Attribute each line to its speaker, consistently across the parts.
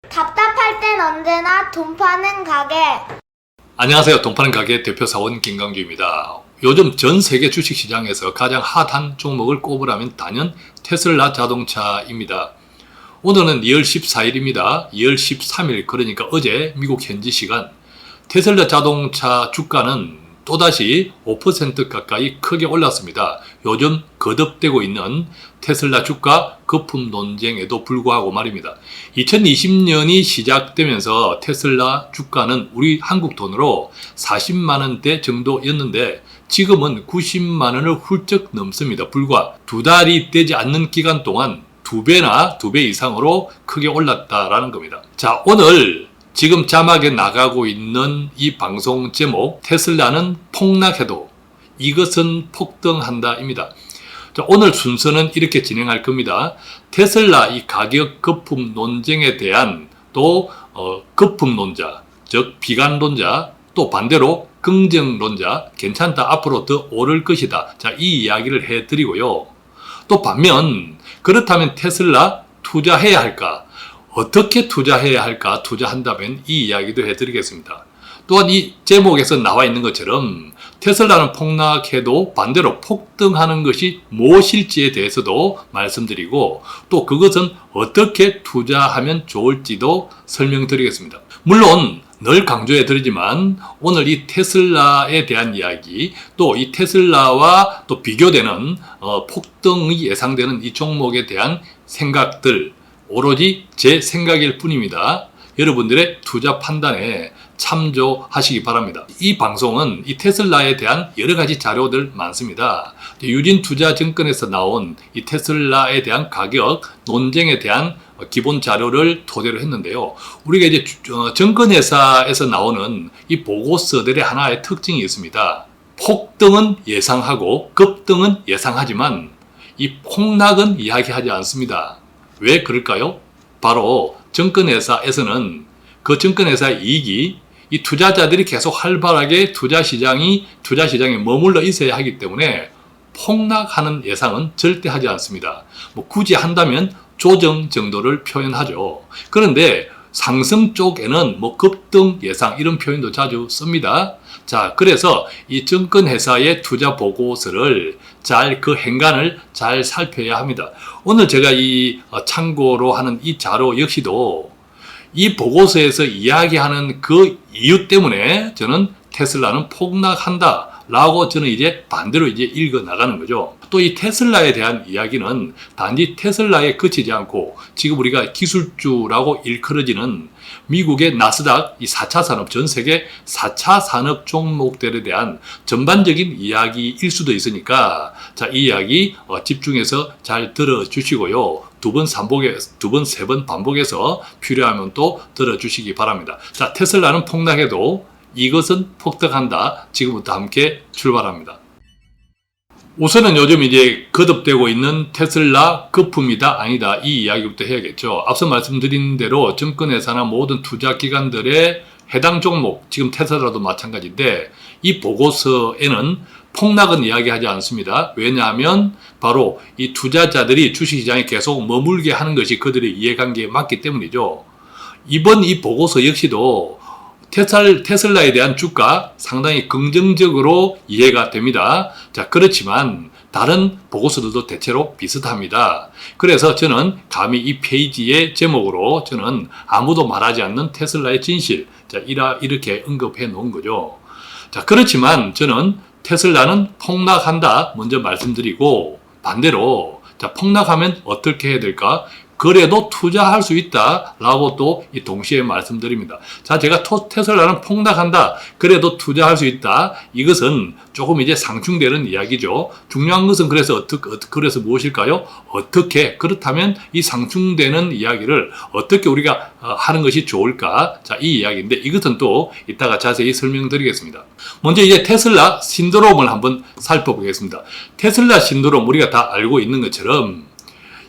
Speaker 1: 답답할 땐 언제나 돈 파는 가게.
Speaker 2: 안녕하세요. 돈 파는 가게 대표 사원 김강규입니다. 요즘 전 세계 주식시장에서 가장 핫한 종목을 꼽으라면 단연 테슬라 자동차입니다. 오늘은 2월 14일입니다. 2월 13일 그러니까 어제 미국 현지 시간 테슬라 자동차 주가는 또다시 5% 가까이 크게 올랐습니다. 요즘 거듭되고 있는 테슬라 주가 거품 논쟁에도 불구하고 말입니다. 2020년이 시작되면서 테슬라 주가는 우리 한국 돈으로 40만 원대 정도였는데 지금은 90만 원을 훌쩍 넘습니다. 불과 두 달이 되지 않는 기간 동안 두 배 이상으로 크게 올랐다라는 겁니다. 자, 오늘 지금 자막에 나가고 있는 이 방송 제목 테슬라는 폭락해도 이것은 폭등한다입니다. 자, 오늘 순서는 이렇게 진행할 겁니다. 테슬라 이 가격 거품 논쟁에 대한 또 거품론자, 즉 비관론자, 또 반대로 긍정론자, 괜찮다, 앞으로 더 오를 것이다. 자, 이 이야기를 해드리고요. 또 반면 그렇다면 테슬라 투자해야 할까? 어떻게 투자해야 할까? 투자한다면 이 이야기도 해드리겠습니다. 또한 이 제목에서 나와 있는 것처럼 테슬라는 폭락해도 반대로 폭등하는 것이 무엇일지에 대해서도 말씀드리고 또 그것은 어떻게 투자하면 좋을지도 설명드리겠습니다. 물론 늘 강조해드리지만 오늘 이 테슬라에 대한 이야기 또 이 테슬라와 또 비교되는 폭등이 예상되는 이 종목에 대한 생각들 오로지 제 생각일 뿐입니다. 여러분들의 투자 판단에 참조하시기 바랍니다. 이 방송은 이 테슬라에 대한 여러 가지 자료들 많습니다. 유진투자증권에서 나온 이 테슬라에 대한 가격 논쟁에 대한 기본 자료를 토대로 했는데요. 우리가 이제 증권회사에서 나오는 이 보고서들의 하나의 특징이 있습니다. 폭등은 예상하고 급등은 예상하지만 이 폭락은 이야기하지 않습니다. 왜 그럴까요? 바로 증권회사에서는 그 증권회사의 이익이 이 투자자들이 계속 활발하게 투자시장에 머물러 있어야 하기 때문에 폭락하는 예상은 절대 하지 않습니다. 굳이 한다면 조정 정도를 표현하죠. 그런데 상승 쪽에는 급등 예상 이런 표현도 자주 씁니다. 자, 그래서 이 증권회사의 투자 보고서를 그 행간을 잘 살펴야 합니다. 오늘 제가 이 참고로 하는 이 자료 역시도 이 보고서에서 이야기하는 그 이유 때문에 저는 테슬라는 폭락한다 라고 저는 이제 반대로 읽어 나가는 거죠. 또 이 테슬라에 대한 이야기는 단지 테슬라에 그치지 않고 지금 우리가 기술주라고 일컬어지는 미국의 나스닥 이 4차 산업, 전 세계 4차 산업 종목들에 대한 전반적인 이야기일 수도 있으니까 자, 이 이야기 집중해서 잘 들어주시고요. 두 번, 세 번 반복해서 필요하면 또 들어주시기 바랍니다. 자, 테슬라는 폭락해도 이것은 폭등한다. 지금부터 함께 출발합니다. 우선은 요즘 거듭되고 있는 테슬라 거품이다 아니다 이 이야기부터 해야겠죠. 앞서 말씀드린 대로 증권회사나 모든 투자기관들의 해당 종목, 지금 테슬라도 마찬가지인데 이 보고서에는 폭락은 이야기하지 않습니다. 왜냐하면 바로 이 투자자들이 주식시장에 계속 머물게 하는 것이 그들의 이해관계에 맞기 때문이죠. 이번 이 보고서 역시도 테슬라에 대한 주가 상당히 긍정적으로 이해가 됩니다. 자, 그렇지만 다른 보고서들도 대체로 비슷합니다. 그래서 저는 감히 이 페이지의 제목으로 저는 아무도 말하지 않는 테슬라의 진실, 자, 이렇게 언급해 놓은 거죠. 자, 그렇지만 저는 테슬라는 폭락한다 먼저 말씀드리고 반대로 자, 폭락하면 어떻게 해야 될까? 그래도 투자할 수 있다라고 또 동시에 말씀드립니다. 자, 제가 테슬라는 폭락한다. 그래도 투자할 수 있다. 이것은 조금 상충되는 이야기죠. 중요한 것은 그래서 무엇일까요? 그렇다면 이 상충되는 이야기를 어떻게 우리가 하는 것이 좋을까? 자, 이 이야기인데 이것은 또 이따가 자세히 설명드리겠습니다. 먼저 테슬라 신드롬을 한번 살펴보겠습니다. 테슬라 신드롬 우리가 다 알고 있는 것처럼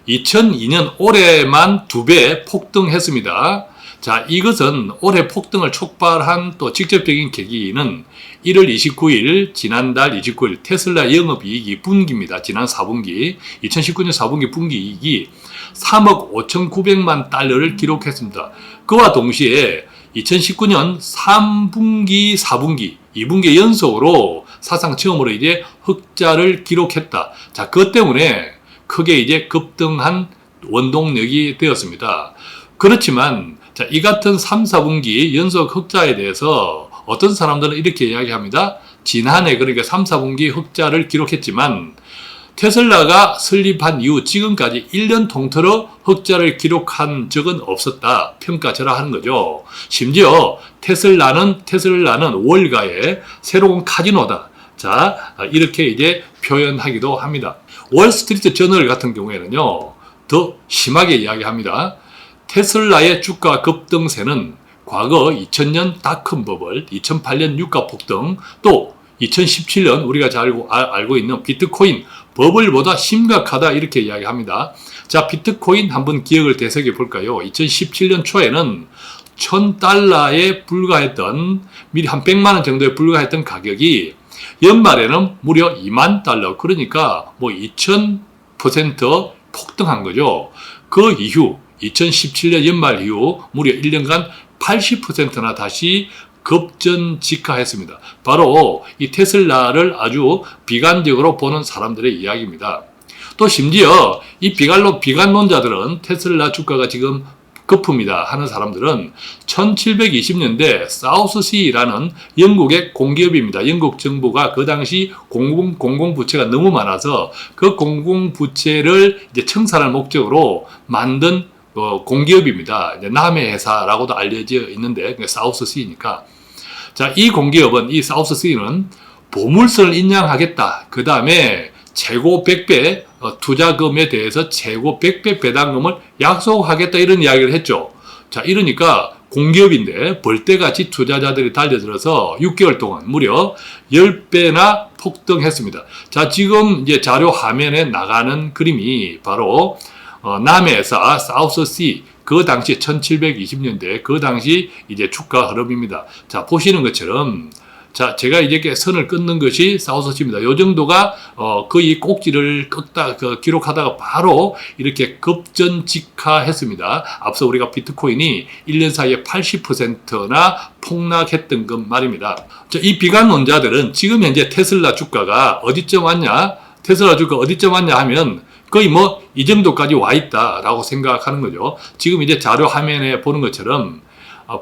Speaker 2: 2002년 올해만 2배 폭등했습니다. 자, 이것은 올해 폭등을 촉발한 또 직접적인 계기는 1월 29일, 지난달 29일 테슬라 영업이익이 분기입니다. 지난 4분기, 2019년 4분기 분기이익이 3억 5,900만 달러를 기록했습니다. 그와 동시에 2019년 3분기, 4분기, 2분기 연속으로 사상 처음으로 이제 흑자를 기록했다. 자, 그것 때문에 크게 이제 급등한 원동력이 되었습니다. 그렇지만 자, 이 같은 3, 4분기 연속 흑자에 대해서 어떤 사람들은 이렇게 이야기합니다. 지난해 그러니까 3, 4분기 흑자를 기록했지만 테슬라가 설립한 이후 지금까지 1년 통틀어 흑자를 기록한 적은 없었다. 평가절하하는 거죠. 심지어 테슬라는 월가의 새로운 카지노다. 자, 이렇게 이제 표현하기도 합니다. 월스트리트 저널 같은 경우에는요, 더 심하게 이야기합니다. 테슬라의 주가 급등세는 과거 2000년 닷컴 버블, 2008년 유가 폭등, 또 2017년 우리가 잘 알고 있는 비트코인 버블보다 심각하다 이렇게 이야기합니다. 자, 비트코인 한번 기억을 되새겨 볼까요? 2017년 초에는 $1000에 불과했던, 미리 한 100만 원 정도에 불과했던 가격이 연말에는 무려 $20,000, 그러니까 뭐 2000% 폭등한 거죠. 그 이후 2017년 연말 이후 무려 1년간 80%나 다시 급전직하했습니다. 바로 이 테슬라를 아주 비관적으로 보는 사람들의 이야기입니다. 또 심지어 이 비관론자들은 테슬라 주가가 지금 거품이다 하는 사람들은 1720년대 사우스시라는 영국의 공기업입니다. 영국 정부가 그 당시 공공부채가 너무 많아서 그 공공부채를 이제 청산할 목적으로 만든 공기업입니다. 이제 남해 회사라고도 알려져 있는데 사우스시니까. 자, 이 공기업은 이 사우스시는 보물선을 인양하겠다. 그 다음에 최고 100배 투자금에 대해서 최고 100배 배당금을 약속하겠다 이런 이야기를 했죠. 자, 이러니까 공기업인데 벌떼같이 투자자들이 달려들어서 6개월 동안 무려 10배나 폭등했습니다. 자, 지금 이제 자료 화면에 나가는 그림이 바로 남해에서 사우스시 그 당시 1720년대 그 당시 이제 주가 흐름입니다. 자, 보시는 것처럼 자, 제가 이제 선을 끊는 것이 사우스시입니다. 요 정도가 거의 꼭지를 기록하다가 바로 이렇게 급전직하했습니다. 앞서 우리가 비트코인이 1년 사이에 80%나 폭락했던 것 말입니다. 자, 이 비관론자들은 지금 현재 테슬라 주가가 어디쯤 왔냐? 테슬라 주가 어디쯤 왔냐 하면 거의 뭐 이 정도까지 와 있다라고 생각하는 거죠. 지금 이제 자료 화면에 보는 것처럼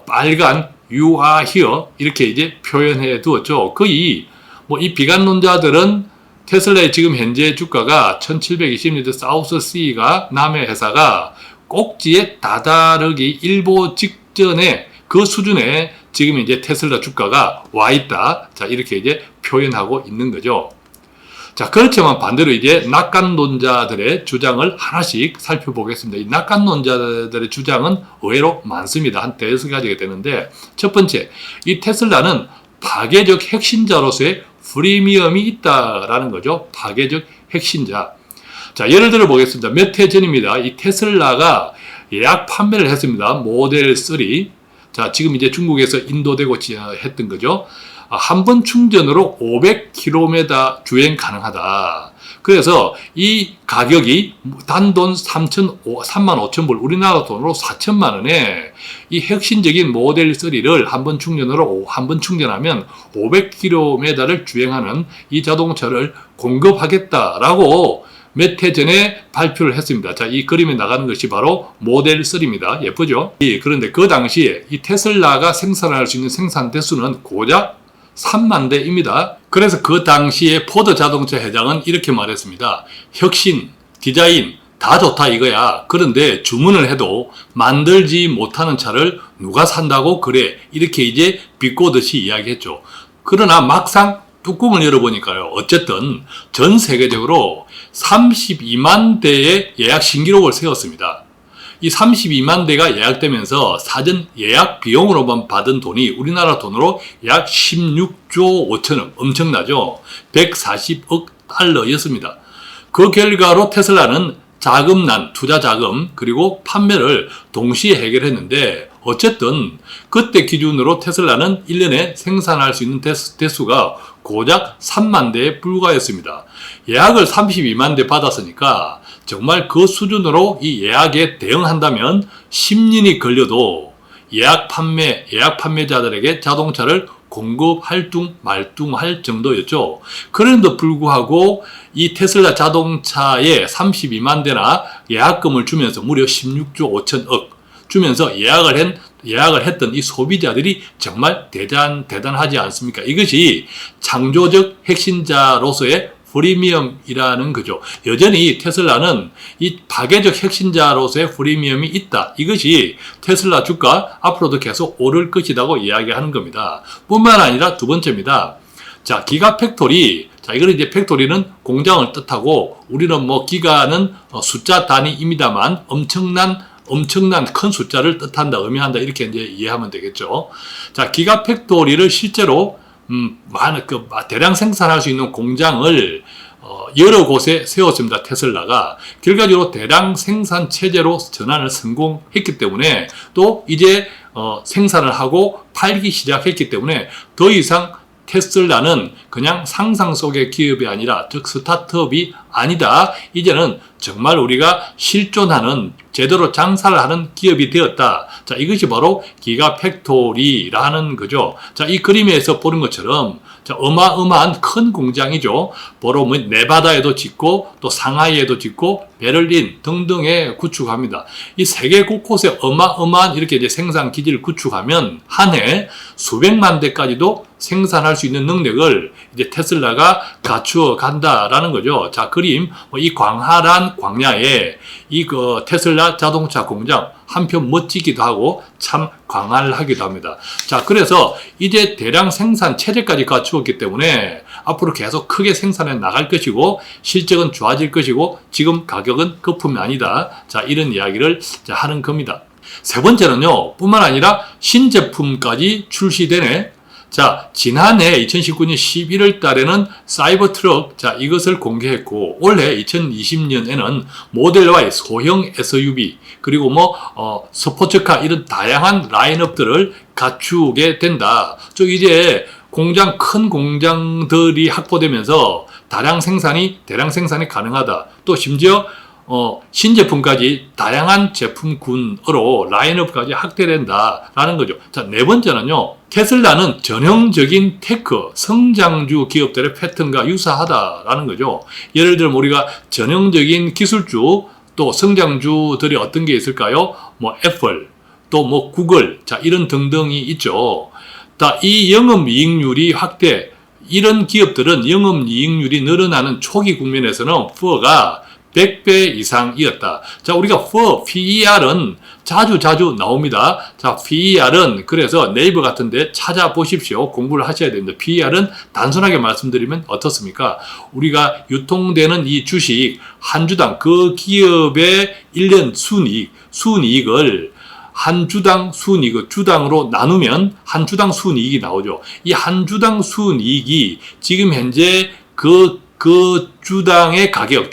Speaker 2: 빨간 You are here 이렇게 이제 표현해 두었죠. 거의 뭐 이 비관론자들은 테슬라의 지금 현재 주가가 1720년대 사우스시가 남해 회사가 꼭지에 다다르기 일보 직전에 그 수준에 지금 이제 테슬라 주가가 와 있다. 자, 이렇게 이제 표현하고 있는 거죠. 자, 그렇지만 반대로 이제 낙관론자들의 주장을 하나씩 살펴보겠습니다. 이 낙관론자들의 주장은 의외로 많습니다. 한 5가지가 되는데, 첫 번째, 이 테슬라는 파괴적 핵심자로서의 프리미엄이 있다라는 거죠. 파괴적 핵심자. 자, 예를 들어 보겠습니다. 몇 해 전입니다. 이 테슬라가 예약 판매를 했습니다. 모델 3. 자, 지금 이제 중국에서 인도되고 했던 거죠. 한 번 충전으로 500km 주행 가능하다. 그래서 이 가격이 단돈 35,000불, 우리나라 돈으로 4천만 원에 이 핵심적인 모델 3를 한 번 충전하면 500km를 주행하는 이 자동차를 공급하겠다라고 몇 해 전에 발표를 했습니다. 자, 이 그림에 나가는 것이 바로 모델 3입니다. 예쁘죠? 그런데 그 당시에 이 테슬라가 생산할 수 있는 생산 대수는 고작 3만 대입니다. 그래서 그 당시에 포드 자동차 회장은 이렇게 말했습니다. 혁신, 디자인 다 좋다 이거야. 그런데 주문을 해도 만들지 못하는 차를 누가 산다고 그래. 이렇게 이제 비꼬듯이 이야기했죠. 그러나 막상 뚜껑을 열어보니까요. 어쨌든 전 세계적으로 32만 대의 예약 신기록을 세웠습니다. 이 32만 대가 예약되면서 사전 예약 비용으로만 받은 돈이 우리나라 돈으로 약 16조 5천억, 엄청나죠? 140억 달러였습니다. 그 결과로 테슬라는 자금난, 투자 자금, 그리고 판매를 동시에 해결했는데 어쨌든 그때 기준으로 테슬라는 1년에 생산할 수 있는 대수가 고작 3만 대에 불과했습니다. 예약을 32만 대 받았으니까 정말 그 수준으로 이 예약에 대응한다면 10년이 걸려도 예약 판매자들에게 자동차를 공급할 말할 정도였죠. 그런데도 불구하고 이 테슬라 자동차에 32만 대나 예약금을 주면서 무려 16조 5천억 주면서 예약을 했던 이 소비자들이 정말 대단하지 않습니까? 이것이 창조적 혁신자로서의 프리미엄이라는 거죠. 여전히 테슬라는 이 파괴적 혁신자로서의 프리미엄이 있다. 이것이 테슬라 주가 앞으로도 계속 오를 것이라고 이야기하는 겁니다. 뿐만 아니라 두 번째입니다. 자, 기가팩토리. 자, 이거는 이제 팩토리는 공장을 뜻하고 우리는 뭐 기가는 숫자 단위입니다만 엄청난 큰 숫자를 뜻한다, 의미한다, 이렇게 이제 이해하면 되겠죠. 자, 기가팩토리를 실제로 대량 생산할 수 있는 공장을 여러 곳에 세웠습니다. 테슬라가. 결과적으로 대량 생산 체제로 전환을 성공했기 때문에 또 이제 생산을 하고 팔기 시작했기 때문에 더 이상 테슬라는 그냥 상상 속의 기업이 아니라, 즉 스타트업이 아니다. 이제는 정말 우리가 실존하는, 제대로 장사를 하는 기업이 되었다. 자, 이것이 바로 기가팩토리라는 거죠. 자, 이 그림에서 보는 것처럼 자, 어마어마한 큰 공장이죠. 바로 뭐 네바다에도 짓고 또 상하이에도 짓고 베를린 등등에 구축합니다. 이 세계 곳곳에 어마어마한 이렇게 이제 생산 기지를 구축하면 한 해 수백만 대까지도 생산할 수 있는 능력을 이제 테슬라가 갖추어 간다라는 거죠. 자, 그림, 이 광활한 광야에 이 테슬라 자동차 공장 한편 멋지기도 하고 참 광활하기도 합니다. 자, 그래서 이제 대량 생산 체제까지 갖추었기 때문에 앞으로 계속 크게 생산해 나갈 것이고 실적은 좋아질 것이고 지금 가격은 거품이 아니다. 자, 이런 이야기를 하는 겁니다. 세 번째는요, 뿐만 아니라 신제품까지 출시되네. 자, 지난해 2019년 11월 달에는 사이버 트럭, 자, 이것을 공개했고, 올해 2020년에는 모델 Y 소형 SUV, 그리고 스포츠카 이런 다양한 라인업들을 갖추게 된다. 즉, 이제 큰 공장들이 확보되면서 대량 생산이 가능하다. 또 심지어 신제품까지 다양한 제품군으로 라인업까지 확대된다라는 거죠. 자, 네 번째는요, 테슬라는 전형적인 테크, 성장주 기업들의 패턴과 유사하다라는 거죠. 예를 들면 우리가 전형적인 기술주, 또 성장주들이 어떤 게 있을까요? 애플, 또 구글, 자, 이런 등등이 있죠. 자, 이 영업이익률이 확대, 이런 기업들은 영업이익률이 늘어나는 초기 국면에서는 PER가 100배 이상이었다. 자, 우리가 PER은 자주 나옵니다. 자, PER은 그래서 네이버 같은 데 찾아보십시오. 공부를 하셔야 됩니다. PER은 단순하게 말씀드리면 어떻습니까? 우리가 유통되는 이 주식 한 주당 그 기업의 1년 순이익을 한 주당 순이익을 주당으로 나누면 한 주당 순이익이 나오죠. 이 한 주당 순이익이 지금 현재 그 주당의 가격,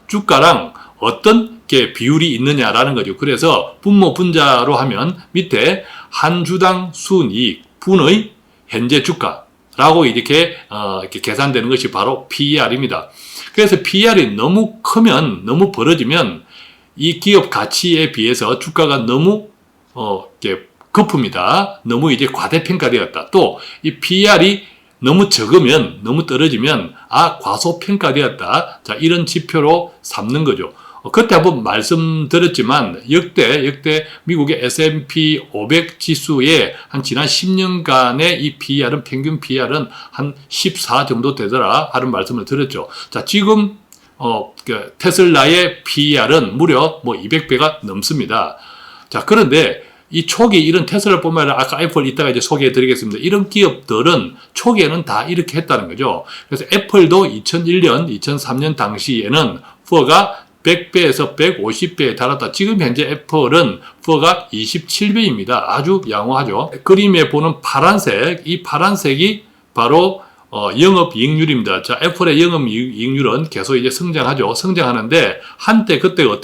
Speaker 2: 주가랑 어떤 게 비율이 있느냐라는 거죠. 그래서 분모 분자로 하면 밑에 한 주당 순이익 분의 현재 주가라고 이렇게 계산되는 것이 바로 PER입니다. 그래서 PER이 너무 크면, 너무 벌어지면 이 기업 가치에 비해서 주가가 너무 거품이다. 너무 이제 과대평가되었다. 또 이 PER이 너무 적으면, 너무 떨어지면 과소평가되었다. 자, 이런 지표로 삼는 거죠. 그때 한번 말씀드렸지만 역대 미국의 S&P 500 지수의 한 지난 10년간의 이 PER은, 평균 PER은 한 14 정도 되더라 하는 말씀을 드렸죠. 자, 지금 테슬라의 PER은 무려 200배가 넘습니다. 자, 그런데 이 초기 이런 테슬라뿐만 아니라 아까 애플 이따가 이제 소개해 드리겠습니다. 이런 기업들은 초기에는 다 이렇게 했다는 거죠. 그래서 애플도 2001년, 2003년 당시에는 PER가 100배에서 150배에 달았다. 지금 현재 애플은 PER가 27배입니다. 아주 양호하죠. 그림에 보는 파란색, 이 파란색이 바로 영업이익률입니다. 자, 애플의 영업이익률은 계속 이제 성장하는데 한때 그때가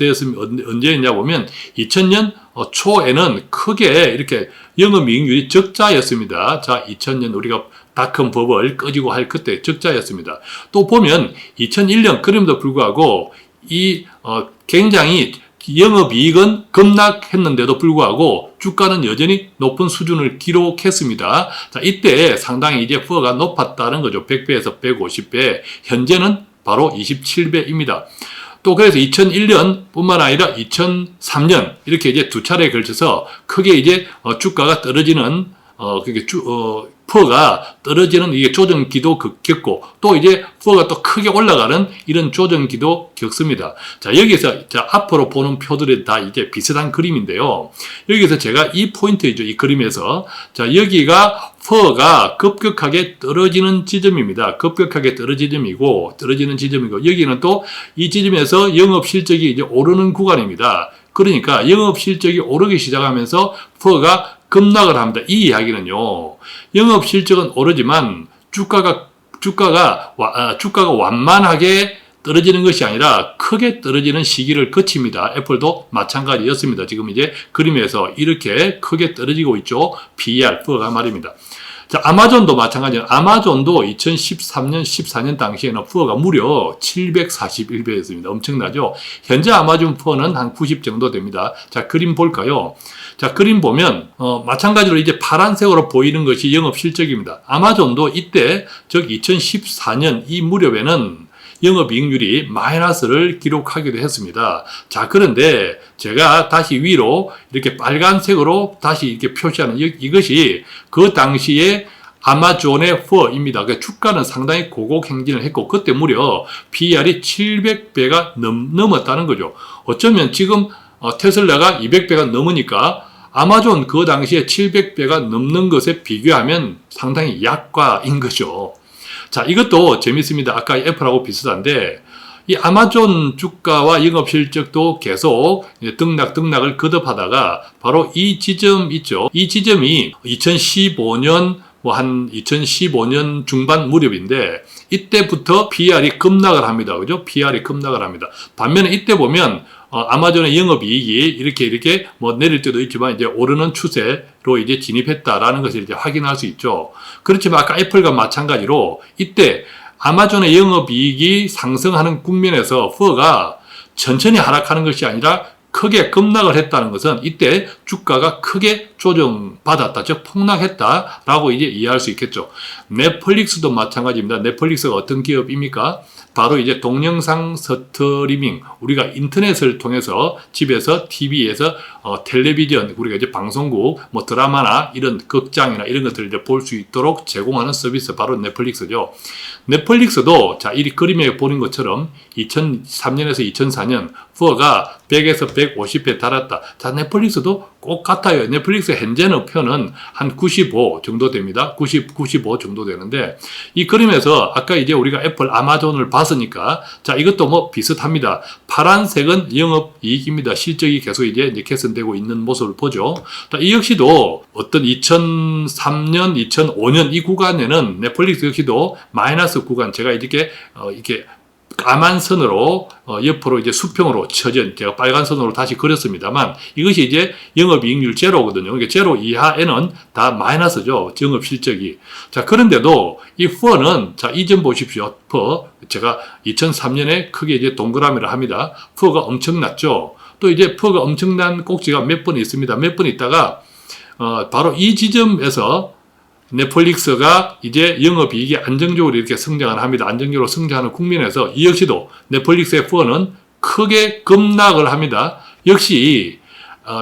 Speaker 2: 언제였냐 보면 2000년 초에는 크게 이렇게 영업이익률이 적자였습니다. 자, 2000년 우리가 닷컴 버블 꺼지고 할 그때 적자였습니다. 또 보면 2001년 그럼에도 불구하고 이 굉장히 영업이익은 급락했는데도 불구하고 주가는 여전히 높은 수준을 기록했습니다. 자, 이때 상당히 이제 PER가 높았다는 거죠. 100배에서 150배. 현재는 바로 27배입니다. 또 그래서 2001년 뿐만 아니라 2003년 이렇게 이제 두 차례에 걸쳐서 크게 이제 주가가 떨어지는 그게 PER가 떨어지는 이게 조정기도 겪고 또 이제 PER가 또 크게 올라가는 이런 조정기도 겪습니다. 자, 여기서 앞으로 보는 표들이 다 이제 비슷한 그림인데요. 여기서 제가 이 포인트이죠. 이 그림에서. 자, 여기가 PER가 급격하게 떨어지는 지점입니다. 급격하게 떨어지는 지점이고 여기는 또 이 지점에서 영업 실적이 이제 오르는 구간입니다. 그러니까 영업 실적이 오르기 시작하면서 PER가 급락을 합니다. 이 이야기는요. 영업 실적은 오르지만 주가가 완만하게 떨어지는 것이 아니라 크게 떨어지는 시기를 거칩니다. 애플도 마찬가지였습니다. 지금 이제 그림에서 이렇게 크게 떨어지고 있죠. PER가 말입니다. 자, 아마존도 마찬가지예요. 아마존도 2013년, 14년 당시에는 PER가 무려 741배였습니다. 엄청나죠? 현재 아마존 PER는 한 90 정도 됩니다. 자, 그림 볼까요? 자, 그림 보면 마찬가지로 이제 파란색으로 보이는 것이 영업 실적입니다. 아마존도 이때 즉 2014년 이 무렵에는 영업이익률이 마이너스를 기록하기도 했습니다. 자, 그런데 제가 다시 위로 이렇게 빨간색으로 다시 이렇게 표시하는 이것이 그 당시에 아마존의 PER입니다. 그러니까 주가는 상당히 고곡 행진을 했고 그때 무려 PER이 700배가 넘었다는 거죠. 어쩌면 지금 테슬라가 200배가 넘으니까 아마존 그 당시에 700배가 넘는 것에 비교하면 상당히 약과인 거죠. 자, 이것도 재밌습니다. 아까 애플하고 비슷한데 이 아마존 주가와 영업 실적도 계속 등락을 거듭하다가 바로 이 지점 있죠. 이 지점이 2015년 2015년 중반 무렵인데 이때부터 PER이 급락을 합니다. 그죠? PER이 급락을 합니다. 반면에 이때 보면 아마존의 영업이익이 이렇게 내릴 때도 있지만 이제 오르는 추세로 이제 진입했다라는 것을 이제 확인할 수 있죠. 그렇지만 아까 애플과 마찬가지로 이때 아마존의 영업이익이 상승하는 국면에서 PER가 천천히 하락하는 것이 아니라 크게 급락을 했다는 것은 이때 주가가 크게 조정받았다, 즉 폭락했다라고 이제 이해할 수 있겠죠. 넷플릭스도 마찬가지입니다. 넷플릭스가 어떤 기업입니까? 바로 이제 동영상 스트리밍, 우리가 인터넷을 통해서 집에서 TV에서 텔레비전, 우리가 이제 방송국, 드라마나 이런 극장이나 이런 것들을 이제 볼 수 있도록 제공하는 서비스, 바로 넷플릭스죠. 넷플릭스도 자, 이 그림에 보는 것처럼 2003년에서 2004년 PER가 100에서 150에 달았다. 자, 넷플릭스도 꼭 같아요. 넷플릭스 현재는 표는 한 95 정도 됩니다. 95 정도 되는데 이 그림에서 아까 이제 우리가 애플, 아마존을 봤으니까 자, 이것도 비슷합니다. 파란색은 영업이익입니다. 실적이 계속 이제 개선되고 있는 모습을 보죠. 자, 이 역시도 어떤 2003년, 2005년 이 구간에는 넷플릭스 역시도 마이너스 구간, 제가 이렇게 까만 선으로 옆으로 이제 수평으로 쳐진 제가 빨간 선으로 다시 그렸습니다만 이것이 이제 영업이익률 제로거든요. 그러니까 제로 이하에는 다 마이너스죠. 영업 실적이. 자, 그런데도 이 PER는 자, 이 점 보십시오. PER 제가 2003년에 크게 이제 동그라미를 합니다. PER가 엄청났죠. 또 이제 PER가 엄청난 꼭지가 몇 번 있습니다. 몇 번 있다가 바로 이 지점에서 넷플릭스가 이제 영업이익이 안정적으로 이렇게 성장을 합니다. 안정적으로 성장하는 국면에서 이 역시도 넷플릭스의 PER는 크게 급락을 합니다. 역시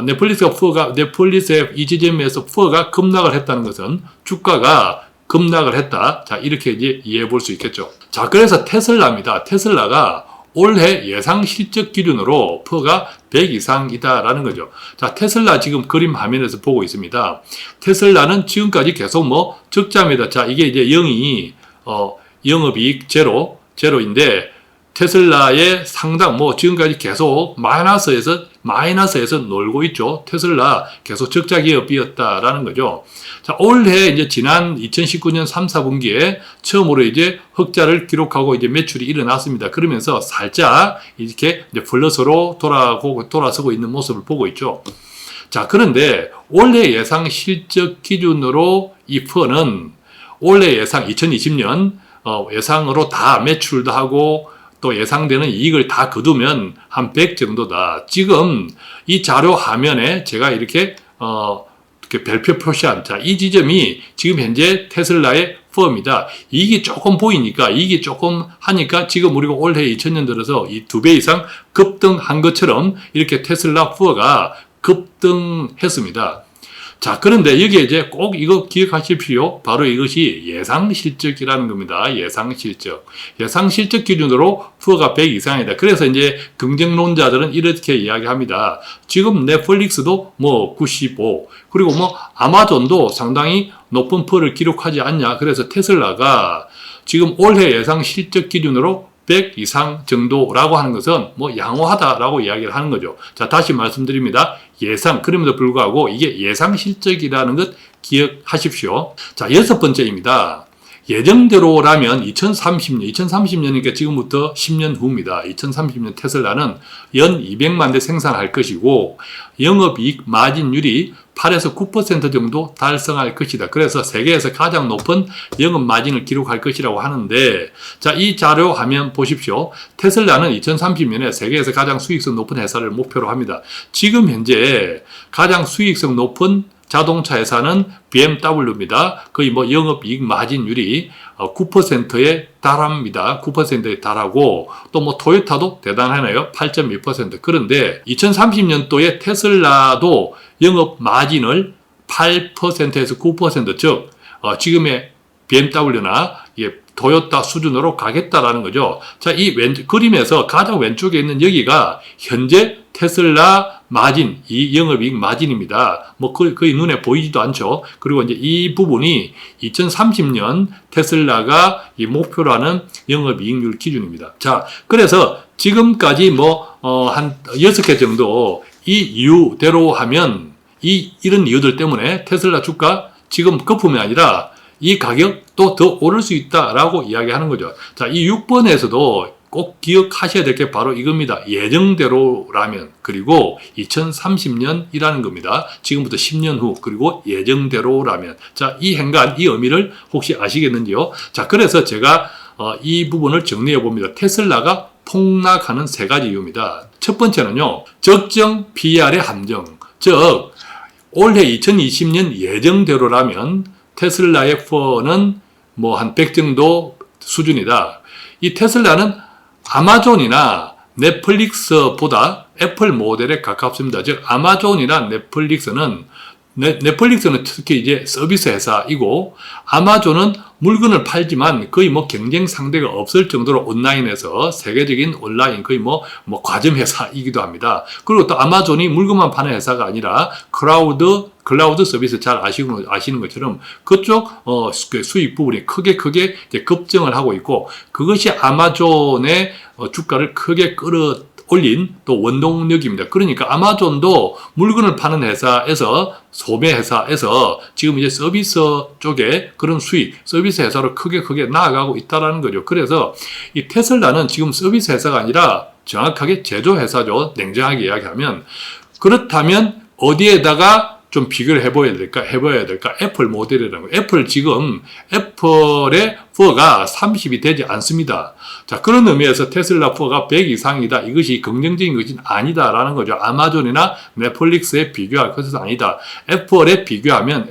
Speaker 2: 넷플릭스의 이 지점에서 PER가 급락을 했다는 것은 주가가 급락을 했다. 자, 이렇게 이제 이해해 볼 수 있겠죠. 자, 그래서 테슬라입니다. 테슬라가 올해 예상 실적 기준으로 PER가 100 이상이다라는 거죠. 자, 테슬라 지금 그림 화면에서 보고 있습니다. 테슬라는 지금까지 계속 적자입니다. 자, 이게 이제 0이 영업이익 제로인데 테슬라의 상당 지금까지 계속 마이너스에서 놀고 있죠. 테슬라 계속 적자 기업이었다라는 거죠. 자, 올해 이제 지난 2019년 3, 4분기에 처음으로 이제 흑자를 기록하고 이제 매출이 일어났습니다. 그러면서 살짝 이렇게 이제 플러스로 돌아서고 있는 모습을 보고 있죠. 자, 그런데 올해 예상 실적 기준으로 이 PER는 올해 예상 2020년 예상으로 다 매출도 하고 또 예상되는 이익을 다 거두면 한 100 정도다. 지금 이 자료 화면에 제가 이렇게 별표 표시한 이 지점이 지금 현재 테슬라의 푸어입니다. 이익이 조금 보이니까, 이익이 조금 하니까 지금 우리가 올해 2000년 들어서 이 2배 이상 급등한 것처럼 이렇게 테슬라 푸어가 급등했습니다. 자, 그런데 여기에 이제 꼭 이거 기억하십시오. 바로 이것이 예상실적이라는 겁니다. 예상실적. 예상실적 기준으로 푸어가 100 이상이다. 그래서 이제 긍정론자들은 이렇게 이야기합니다. 지금 넷플릭스도 뭐 95, 그리고 뭐 아마존도 상당히 높은 푸어를 기록하지 않냐. 그래서 테슬라가 지금 올해 예상실적 기준으로 100 이상 정도라고 하는 것은 뭐 양호하다라고 이야기를 하는 거죠. 자, 다시 말씀드립니다. 예상, 그럼에도 불구하고 이게 예상 실적이라는 것 기억하십시오. 자, 6번째입니다. 예정대로라면 2030년이니까 지금부터 10년 후입니다. 2030년 테슬라는 연 200만 대 생산할 것이고 영업이익 마진율이 8에서 9% 정도 달성할 것이다. 그래서 세계에서 가장 높은 영업 마진을 기록할 것이라고 하는데, 자, 이 자료 화면 보십시오. 테슬라는 2030년에 세계에서 가장 수익성 높은 회사를 목표로 합니다. 지금 현재 가장 수익성 높은 자동차 회사는 BMW입니다. 거의 뭐 영업이익 마진율이 9%에 달합니다. 9%에 달하고 또 뭐 토요타도 대단하네요. 8.2%. 그런데 2030년도에 테슬라도 영업 마진을 8%에서 9%, 즉 지금의 BMW나 토요타 수준으로 가겠다라는 거죠. 자, 이 그림에서 가장 왼쪽에 있는 여기가 현재 테슬라 마진, 이 영업이익 마진입니다. 뭐 거의 눈에 보이지도 않죠. 그리고 이제 이 부분이 2030년 테슬라가 이 목표로 하는 영업이익률 기준입니다. 자, 그래서 지금까지 한 6개 정도 이 이유대로 하면 이런 이유들 때문에 테슬라 주가 지금 거품이 아니라 이 가격도 더 오를 수 있다라고 이야기하는 거죠. 자, 이 6번에서도 꼭 기억하셔야 될 게 바로 이겁니다. 예정대로라면, 그리고 2030년이라는 겁니다. 지금부터 10년 후, 그리고 예정대로라면. 자, 이 행간, 이 의미를 혹시 아시겠는지요? 자, 그래서 제가 이 부분을 정리해 봅니다. 테슬라가 폭락하는 3가지 이유입니다. 첫 번째는요, 적정 PR의 함정. 즉, 올해 2020년 예정대로라면 테슬라의 푸어는 뭐 한 100 정도 수준이다. 이 테슬라는 아마존이나 넷플릭스보다 애플 모델에 가깝습니다. 즉, 아마존이나 넷플릭스는 특히 이제 서비스 회사이고, 아마존은 물건을 팔지만 거의 뭐 경쟁 상대가 없을 정도로 온라인에서 세계적인 온라인 거의 뭐 과점 회사이기도 합니다. 그리고 또 아마존이 물건만 파는 회사가 아니라 클라우드 서비스 잘 아시는 것처럼 그쪽 수익 부분이 크게 이제 급증을 하고 있고, 그것이 아마존의 주가를 크게 끌어올린 또 원동력입니다. 그러니까 아마존도 물건을 파는 회사에서, 소매 회사에서 지금 이제 서비스 쪽에 그런 수익, 서비스 회사로 크게 나아가고 있다라는 거죠. 그래서 이 테슬라는 지금 서비스 회사가 아니라 정확하게 제조 회사죠. 냉정하게 이야기하면. 그렇다면 어디에다가 좀 비교를 해봐야 될까? 애플 모델이라는 거예요. 애플의 푸어가 30이 되지 않습니다. 자, 그런 의미에서 테슬라 푸어가 100 이상이다. 이것이 긍정적인 것은 아니다라는 거죠. 아마존이나 넷플릭스에 비교할 것은 아니다. 애플에 비교하면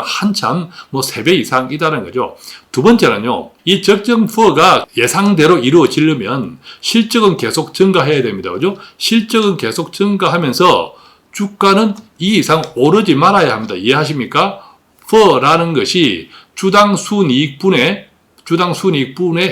Speaker 2: 한참 3배 이상이다는 거죠. 두 번째는요, 이 적정 푸어가 예상대로 이루어지려면 실적은 계속 증가해야 됩니다. 그죠? 실적은 계속 증가하면서 주가는 이 이상 오르지 말아야 합니다. 이해하십니까? 푸어라는 것이 주당 순이익분의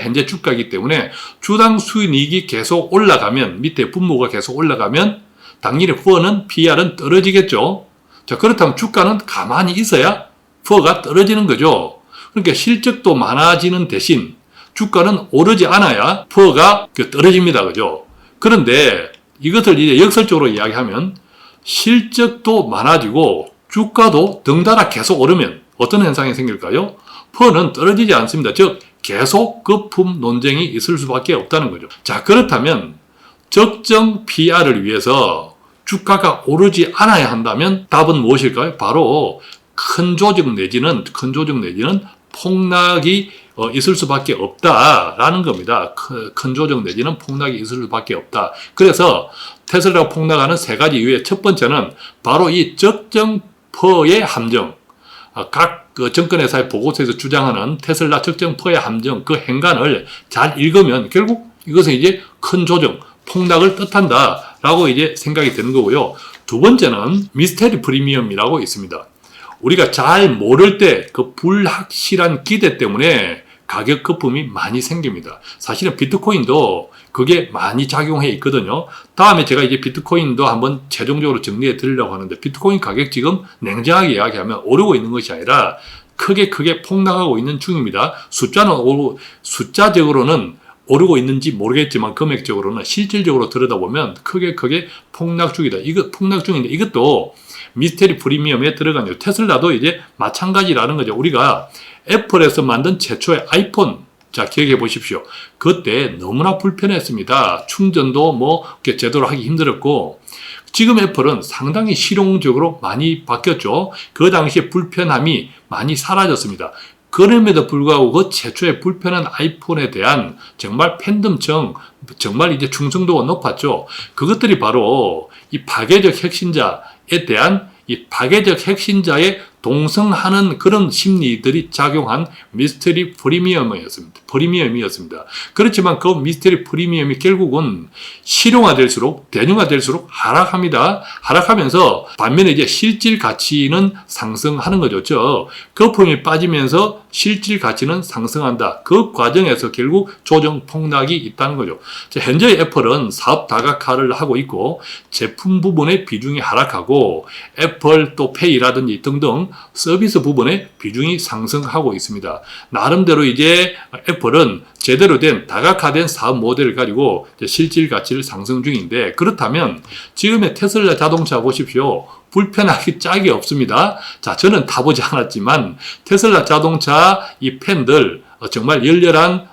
Speaker 2: 현재 주가이기 때문에 주당 순이익이 계속 올라가면, 밑에 분모가 계속 올라가면 당연히 푸어는 PR은 떨어지겠죠. 자, 그렇다면 주가는 가만히 있어야 푸어가 떨어지는 거죠. 그러니까 실적도 많아지는 대신 주가는 오르지 않아야 푸어가 떨어집니다. 그죠? 그런데 이것을 이제 역설적으로 이야기하면 실적도 많아지고 주가도 덩달아 계속 오르면 어떤 현상이 생길까요? 푸어는 떨어지지 않습니다. 즉, 계속 거품 논쟁이 있을 수밖에 없다는 거죠. 자, 그렇다면 적정 PR을 위해서 주가가 오르지 않아야 한다면 답은 무엇일까요? 바로 큰 조정 내지는 폭락이 있을 수밖에 없다라는 겁니다. 큰 조정 내지는 폭락이 있을 수밖에 없다. 그래서 테슬라가 폭락하는 세 가지 이유의 첫 번째는 바로 이 적정퍼의 함정. 각 정권회사의 보고서에서 주장하는 테슬라 적정퍼의 함정, 그 행간을 잘 읽으면 결국 이것은 이제 큰 조정, 폭락을 뜻한다라고 이제 생각이 되는 거고요. 두 번째는 미스테리 프리미엄이라고 있습니다. 우리가 잘 모를 때 그 불확실한 기대 때문에 가격 거품이 많이 생깁니다. 사실은 비트코인도 그게 많이 작용해 있거든요. 다음에 제가 이제 비트코인도 한번 최종적으로 정리해 드리려고 하는데, 비트코인 가격 지금 냉정하게 이야기하면 오르고 있는 것이 아니라 크게 폭락하고 있는 중입니다. 숫자적으로는 오르고 있는지 모르겠지만 금액적으로는 실질적으로 들여다보면 크게 폭락 중이다. 이거 폭락 중인데 이것도 미스테리 프리미엄에 들어가네요. 테슬라도 이제 마찬가지라는 거죠. 우리가 애플에서 만든 최초의 아이폰, 자, 기억해 보십시오. 그때 너무나 불편했습니다. 충전도 뭐 제대로 하기 힘들었고, 지금 애플은 상당히 실용적으로 많이 바뀌었죠. 그 당시에 불편함이 많이 사라졌습니다. 그럼에도 불구하고 그 최초의 불편한 아이폰에 대한 정말 팬덤층, 정말 이제 충성도가 높았죠. 그것들이 바로 이 파괴적 핵심자에 대한 이 파괴적 핵심자의 동성하는 그런 심리들이 작용한 미스터리 프리미엄이었습니다. 그렇지만 그 미스터리 프리미엄이 결국은 실용화될수록, 대중화될수록 하락합니다. 하락하면서 반면에 이제 실질 가치는 상승하는 거죠. 저 거품이 빠지면서 실질 가치는 상승한다. 그 과정에서 결국 조정 폭락이 있다는 거죠. 현재 애플은 사업 다각화를 하고 있고, 제품 부분의 비중이 하락하고, 애플 또 페이라든지 등등 서비스 부분의 비중이 상승하고 있습니다. 나름대로 이제 애플은 제대로 된 다각화된 사업 모델을 가지고 실질 가치를 상승 중인데, 그렇다면 지금의 테슬라 자동차 보십시오. 불편하기 짝이 없습니다. 자, 저는 타보지 않았지만 테슬라 자동차 이 팬들 정말 열렬한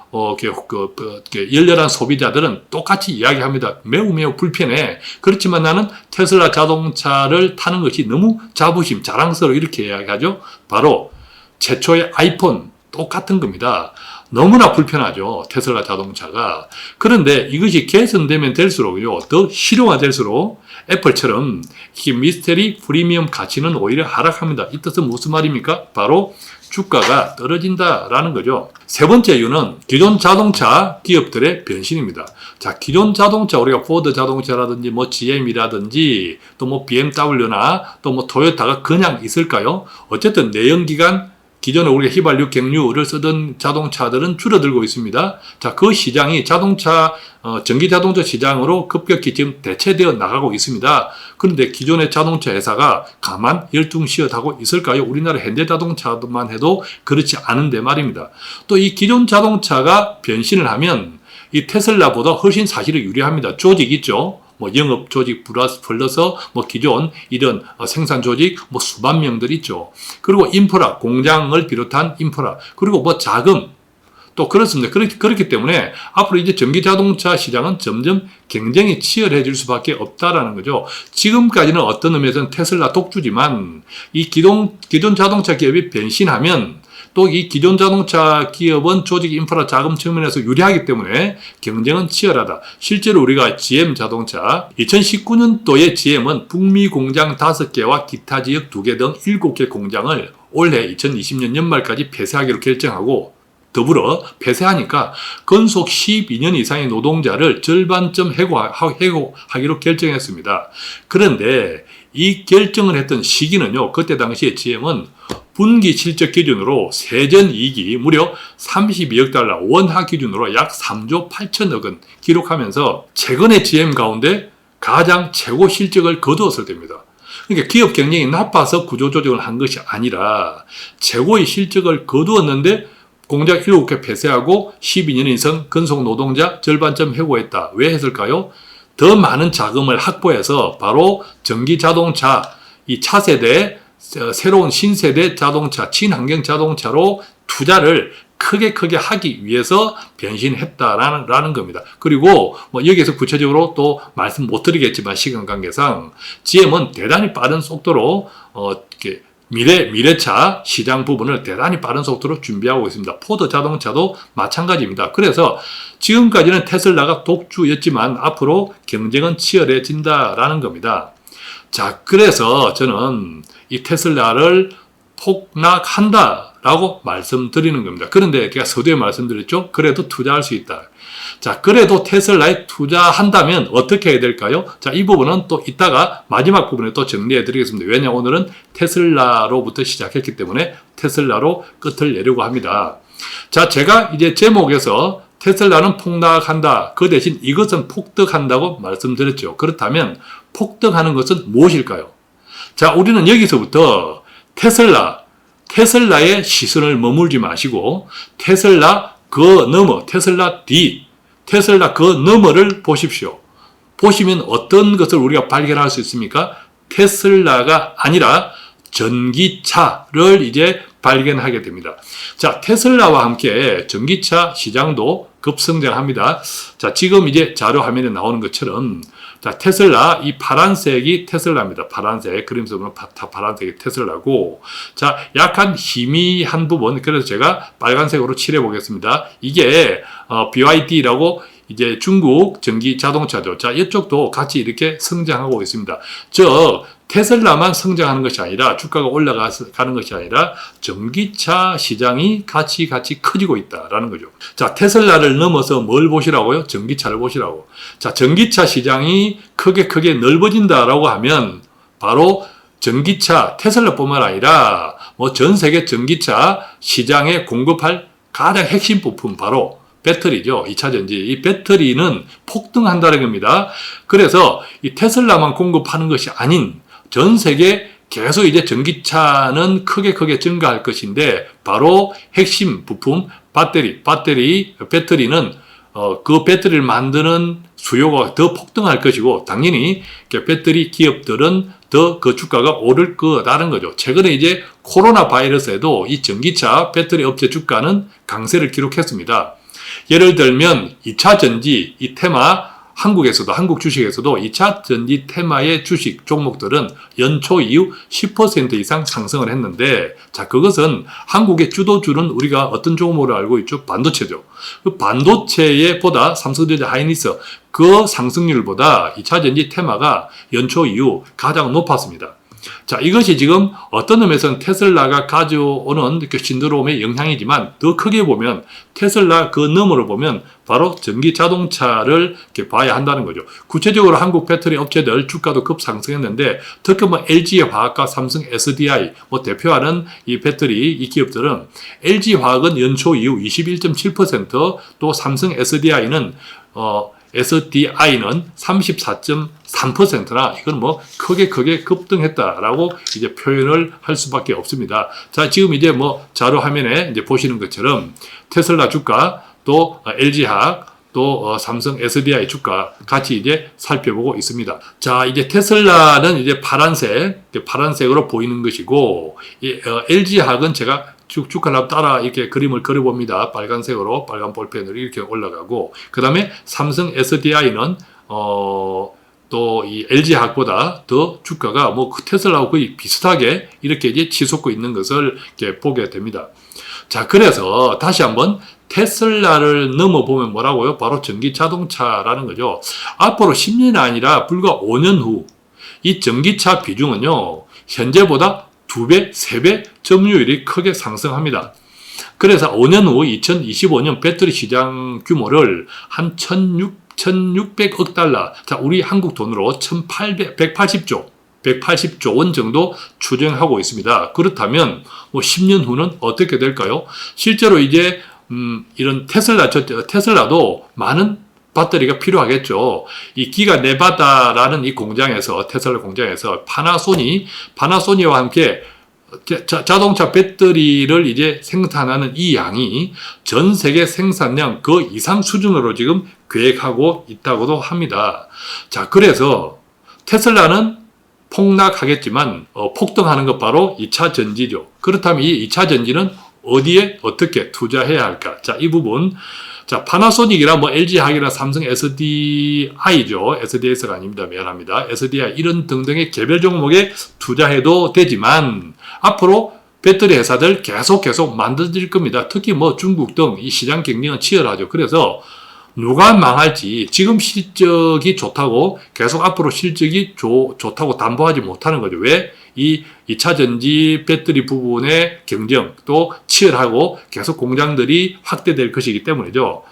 Speaker 2: 열렬한 소비자들은 똑같이 이야기합니다. 매우 불편해. 그렇지만 나는 테슬라 자동차를 타는 것이 너무 자부심, 자랑스러워, 이렇게 이야기하죠. 바로 최초의 아이폰 똑같은 겁니다. 너무나 불편하죠, 테슬라 자동차가. 그런데 이것이 개선되면 될수록요, 더 실용화될수록 애플처럼 이 미스테리 프리미엄 가치는 오히려 하락합니다. 이 뜻은 무슨 말입니까? 바로 주가가 떨어진다라는 거죠. 세 번째 이유는 기존 자동차 기업들의 변신입니다. 자, 기존 자동차, 우리가 포드 자동차라든지 뭐 GM이라든지 또 뭐 BMW나 또 뭐 토요타가 그냥 있을까요? 어쨌든 내연기관, 기존에 우리가 휘발유, 경유를 쓰던 자동차들은 줄어들고 있습니다. 자, 그 시장이 전기 자동차 시장으로 급격히 지금 대체되어 나가고 있습니다. 그런데 기존의 자동차 회사가 가만 열중시어하고 있을까요? 우리나라 현대자동차만 해도 그렇지 않은데 말입니다. 또 이 기존 자동차가 변신을 하면 이 테슬라보다 훨씬 사실은 유리합니다. 조직 있죠. 뭐 영업 조직 플러스 뭐 기존 이런 생산 조직 뭐 수만 명들 있죠. 그리고 인프라, 공장을 비롯한 인프라, 그리고 뭐 자금, 또 그렇습니다. 그렇기 때문에 앞으로 이제 전기 자동차 시장은 점점 경쟁이 치열해질 수밖에 없다라는 거죠. 지금까지는 어떤 의미에서는 테슬라 독주지만 이 기존 자동차 기업이 변신하면 또 이 기존 자동차 기업은 조직 인프라 자금 측면에서 유리하기 때문에 경쟁은 치열하다. 실제로 우리가 GM 자동차 2019년도에 GM은 북미 공장 5개와 기타 지역 2개 등 7개 공장을 올해 2020년 연말까지 폐쇄하기로 결정하고, 더불어 폐쇄하니까 건속 12년 이상의 노동자를 절반쯤 해고하기로 결정했습니다. 그런데 이 결정을 했던 시기는요, 그때 당시에 GM은 분기 실적 기준으로 세전 이익이 무려 32억 달러, 원화 기준으로 약 3조 8천억 원 기록하면서 최근의 GM 가운데 가장 최고 실적을 거두었을 때입니다. 그러니까 기업 경영이 나빠서 구조조정을 한 것이 아니라 최고의 실적을 거두었는데 공장 7개 폐쇄하고 12년 이상 근속 노동자 절반쯤 해고했다. 왜 했을까요? 더 많은 자금을 확보해서 바로 전기 자동차, 이 차세대, 새로운 신세대 자동차, 친환경 자동차로 투자를 크게 하기 위해서 변신했다라는 겁니다. 그리고 뭐 여기에서 구체적으로 또 말씀 못 드리겠지만 시간 관계상 GM은 대단히 빠른 속도로 이렇게 미래차 시장 부분을 대단히 빠른 속도로 준비하고 있습니다. 포드 자동차도 마찬가지입니다. 그래서 지금까지는 테슬라가 독주였지만 앞으로 경쟁은 치열해진다라는 겁니다. 자, 그래서 저는 이 테슬라를 폭락한다라고 말씀드리는 겁니다. 그런데 제가 서두에 말씀드렸죠. 그래도 투자할 수 있다. 자, 그래도 테슬라에 투자한다면 어떻게 해야 될까요? 자, 이 부분은 또 이따가 마지막 부분에 또 정리해 드리겠습니다. 왜냐, 오늘은 테슬라로부터 시작했기 때문에 테슬라로 끝을 내려고 합니다. 자, 제가 이제 제목에서 테슬라는 폭락한다. 그 대신 이것은 폭등한다고 말씀드렸죠. 그렇다면 폭등하는 것은 무엇일까요? 자, 우리는 여기서부터 테슬라의 시선을 머물지 마시고 테슬라 그 너머, 테슬라 그 너머를 보십시오. 보시면 어떤 것을 우리가 발견할 수 있습니까? 테슬라가 아니라 전기차를 이제 발견하게 됩니다. 자, 테슬라와 함께 전기차 시장도 급성장합니다. 자, 지금 이제 자료 화면에 나오는 것처럼 자, 테슬라, 이 파란색이 테슬라입니다. 파란색, 그림에서 보면 파란색이 테슬라고, 자, 약간 희미한 부분, 그래서 제가 빨간색으로 칠해 보겠습니다. 이게, BYD라고 이제 중국 전기 자동차죠. 자, 이쪽도 같이 이렇게 성장하고 있습니다. 즉, 테슬라만 성장하는 것이 아니라, 주가가 올라가는 것이 아니라, 전기차 시장이 같이 커지고 있다라는 거죠. 자, 테슬라를 넘어서 뭘 보시라고요? 전기차를 보시라고. 자, 전기차 시장이 크게 넓어진다라고 하면, 바로 전기차, 테슬라뿐만 아니라, 전 세계 전기차 시장에 공급할 가장 핵심 부품, 바로 배터리죠. 2차 전지. 이 배터리는 폭등한다는 겁니다. 그래서 이 테슬라만 공급하는 것이 아닌 전 세계 계속 이제 전기차는 크게 증가할 것인데, 바로 핵심 부품 배터리는 그 배터리를 만드는 수요가 더 폭등할 것이고, 당연히 배터리 기업들은 더 그 주가가 오를 거라는 거죠. 최근에 이제 코로나 바이러스에도 이 전기차 배터리 업체 주가는 강세를 기록했습니다. 예를 들면 2차 전지, 이 테마, 한국 주식에서도 2차 전지 테마의 주식 종목들은 연초 이후 10% 이상 상승을 했는데, 자, 그것은 한국의 주도주는 우리가 어떤 종목으로 알고 있죠? 반도체죠. 그 반도체에 보다 삼성전자 하이닉스 그 상승률보다 2차 전지 테마가 연초 이후 가장 높았습니다. 자, 이것이 지금 어떤 의미에서는 테슬라가 가져오는 그 신드롬의 영향이지만, 더 크게 보면 테슬라 그 너머를 보면 바로 전기 자동차를 이렇게 봐야 한다는 거죠. 구체적으로 한국 배터리 업체들 주가도 급상승했는데, 특히 LG화학과 삼성 SDI 대표하는 이 배터리 이 기업들은, LG화학은 연초 이후 21.7%, 또 삼성 SDI는 34.3%나 이건 크게 급등했다라고 이제 표현을 할 수밖에 없습니다. 자, 지금 이제 자료 화면에 이제 보시는 것처럼 테슬라 주가, 또 LG화학, 또 삼성 SDI 주가 같이 이제 살펴보고 있습니다. 자, 이제 테슬라는 이제 파란색으로 보이는 것이고, 이 LG화학은 제가 주가를 따라 이렇게 그림을 그려봅니다. 빨간색으로, 빨간 볼펜으로 이렇게 올라가고, 그 다음에 삼성 SDI는 또 이 LG화학보다 더 주가가 테슬라하고 거의 비슷하게 이렇게 이제 치솟고 있는 것을 이렇게 보게 됩니다. 자, 그래서 다시 한번 테슬라를 넘어보면 뭐라고요? 바로 전기 자동차라는 거죠. 앞으로 10년이 아니라 불과 5년 후 이 전기차 비중은요, 현재보다 2배, 3배 점유율이 크게 상승합니다. 그래서 5년 후 2025년 배터리 시장 규모를 한 1,600억 달러, 자, 우리 한국 돈으로 180조 원 정도 추정하고 있습니다. 그렇다면 10년 후는 어떻게 될까요? 실제로 이제 이런 테슬라도 많은 배터리가 필요하겠죠. 이 기가 네바다라는 이 공장에서, 테슬라 공장에서 파나소니와 함께 자동차 배터리를 이제 생산하는 이 양이 전 세계 생산량 그 이상 수준으로 지금 계획하고 있다고도 합니다. 자, 그래서 테슬라는 폭락하겠지만 폭등하는 것 바로 2차 전지죠. 그렇다면 이 2차 전지는 어디에 어떻게 투자해야 할까? 자, 이 부분. 자, 파나소닉이나 LG화학이나 삼성 SDI죠. SDS가 아닙니다. 미안합니다. SDI 이런 등등의 개별 종목에 투자해도 되지만, 앞으로 배터리 회사들 계속 만들어질 겁니다. 특히 뭐 중국 등 이 시장 경쟁은 치열하죠. 그래서 누가 망할지 지금 실적이 좋다고 계속 앞으로 실적이 좋다고 담보하지 못하는 거죠. 왜? 이 2차 전지 배터리 부분의 경쟁 또 치열하고 계속 공장들이 확대될 것이기 때문이죠.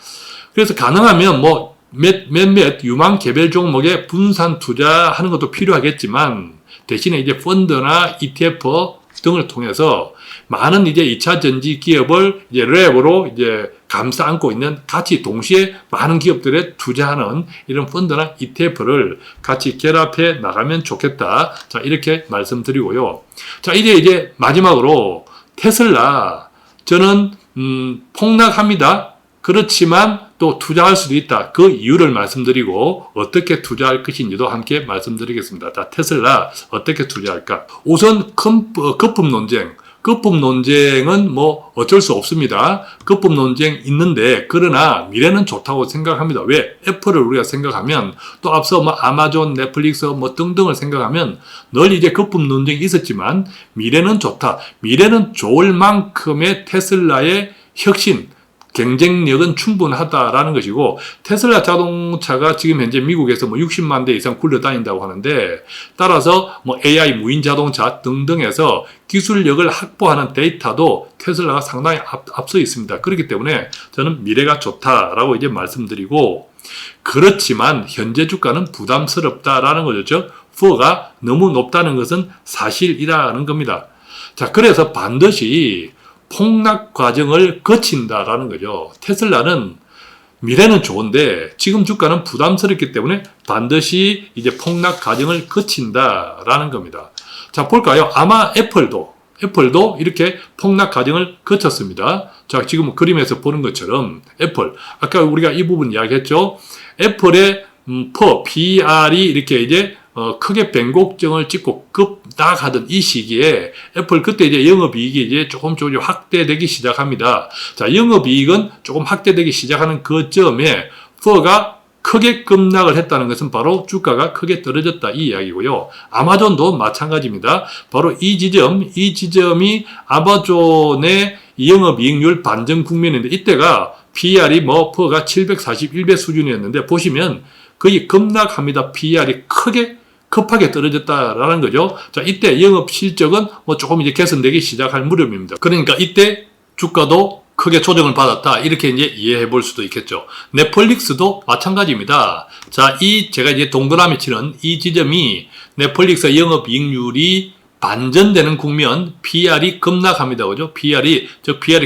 Speaker 2: 그래서 가능하면 뭐 몇몇 유망 개별 종목에 분산 투자하는 것도 필요하겠지만 대신에 이제 펀드나 ETF 등을 통해서 많은 이제 2차 전지 기업을 이제 랩으로 이제 감싸 안고 있는 같이 동시에 많은 기업들에 투자하는 이런 펀드나 ETF를 같이 결합해 나가면 좋겠다. 자, 이렇게 말씀드리고요. 자, 이제 마지막으로 테슬라. 저는, 폭락합니다. 그렇지만 또 투자할 수도 있다. 그 이유를 말씀드리고 어떻게 투자할 것인지도 함께 말씀드리겠습니다. 자, 테슬라 어떻게 투자할까? 우선 거품 논쟁은 뭐 어쩔 수 없습니다. 거품 논쟁 있는데 그러나 미래는 좋다고 생각합니다. 왜? 애플을 우리가 생각하면 또 앞서 뭐 아마존, 넷플릭스 뭐 등등을 생각하면 늘 이제 거품 논쟁이 있었지만 미래는 좋다. 미래는 좋을 만큼의 테슬라의 혁신 경쟁력은 충분하다라는 것이고 테슬라 자동차가 지금 현재 미국에서 뭐 60만 대 이상 굴러다닌다고 하는데 따라서 뭐 AI 무인 자동차 등등에서 기술력을 확보하는 데이터도 테슬라가 상당히 앞서 있습니다. 그렇기 때문에 저는 미래가 좋다라고 이제 말씀드리고 그렇지만 현재 주가는 부담스럽다라는 거죠. PER가 너무 높다는 것은 사실이라는 겁니다. 자, 그래서 반드시 폭락 과정을 거친다라는 거죠. 테슬라는 미래는 좋은데 지금 주가는 부담스럽기 때문에 반드시 이제 폭락 과정을 거친다라는 겁니다. 자, 볼까요? 아마 애플도 이렇게 폭락 과정을 거쳤습니다. 자, 지금 그림에서 보는 것처럼 애플, 아까 우리가 이 부분 이야기했죠. 애플의 PR이 이렇게 이제 크게 변곡점을 찍고 급락하던 이 시기에 애플 그때 이제 영업이익이 이제 조금 확대되기 시작합니다. 자, 영업이익은 조금 확대되기 시작하는 그 점에 PER가 크게 급락을 했다는 것은 바로 주가가 크게 떨어졌다 이 이야기고요. 아마존도 마찬가지입니다. 바로 이 지점이 아마존의 영업이익률 반전 국면인데 이때가 PR이 뭐 PER가 741배 수준이었는데 보시면 거의 급락합니다. PR이 급하게 떨어졌다라는 거죠. 자, 이때 영업 실적은 뭐 조금 이제 개선되기 시작할 무렵입니다. 그러니까 이때 주가도 크게 조정을 받았다. 이렇게 이제 이해해 볼 수도 있겠죠. 넷플릭스도 마찬가지입니다. 자, 제가 이제 동그라미 치는 이 지점이 넷플릭스 영업이익률이 반전되는 국면, PR이 급락합니다. 그죠? PR이